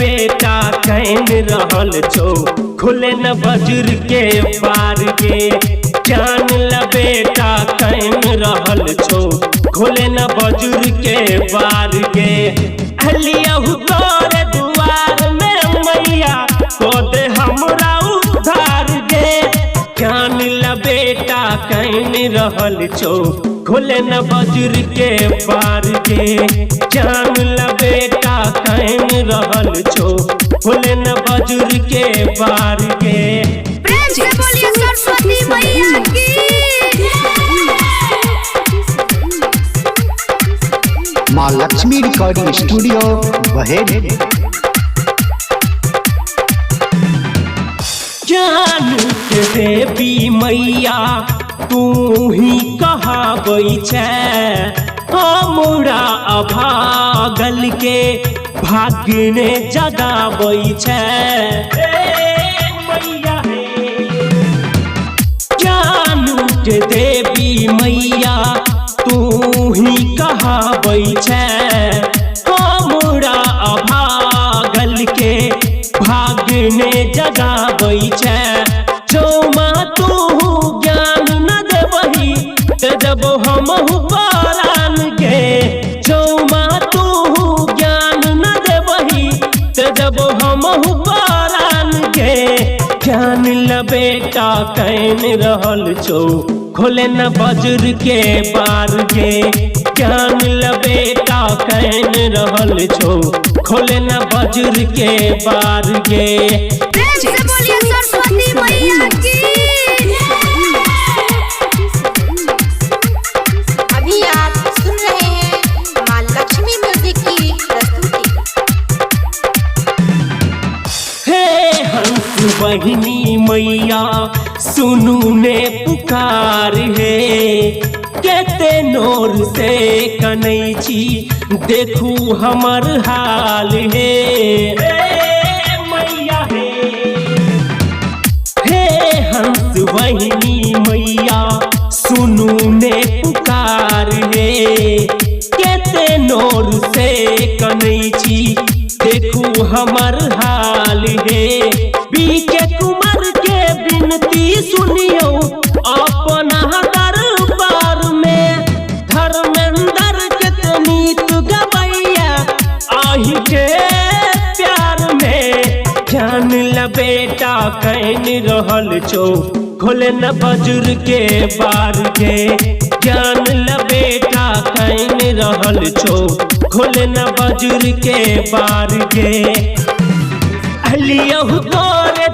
बेटा कैन रहल छो खुले न वज्र के पार गे। जान ल बेटा कैन रहल छो खुले न वज्र के पार गे। अलियहु तोरे दुआर में मैया को दे हमरा उधार गे। जान ल बेटा कैन रहल छो खुले न वज्र के पार गे। जान ल बेटा कैन रहल छो खुले न वज्र के पार गे। प्रेम से बोलिए सरस्वती मैया की। माँ लक्ष्मी रिकॉर्डिंग स्टूडियो बहेड़। जान के देवी मैया तू ही कहाबै छै हमरा अभागल के भाग्य ने जगाबै छै। जान के देवी मैया तू ही कहाबै छै हमरा अभागल के भाग्य ने जगाबै छै। चौमा तू ज्ञान न देबही ते देबो हमहु परान गे। चौमा तू ज्ञान न देबही ते देबो हमहु परान गे। ज्ञान ल बेटा कैन रहल छो खोले न वज्र के पार गे। ज्ञान ल बेटा कैन रहल छो खोले न वज्र के पार गे। प्रेम से बोलिए सरस्वती मैया की। अभी आप सुन रहे हैं माँ लक्ष्मी म्यूजिक की प्रस्तुति। हे हंस बहिनी मैया सुनू ने पुकार हे। केते नोर से कनै छी देखू हमर हाल हे। मैया हे हंस बहिनी मैया सुनू ने पुकार हे। केते नोर से कनै छी देखू हमर हाल हे। बीके कुमार के विनती सुनियो अपना दरबार में। धर्मेंद्र के नीत गवैया आही के प्यार में। जान ल बेटा कैन रहल छो खोले न वज्र के पार गे। जान ल बेटा कैन रहल छो खोले न वज्र के पार गे। अलियहु तोरे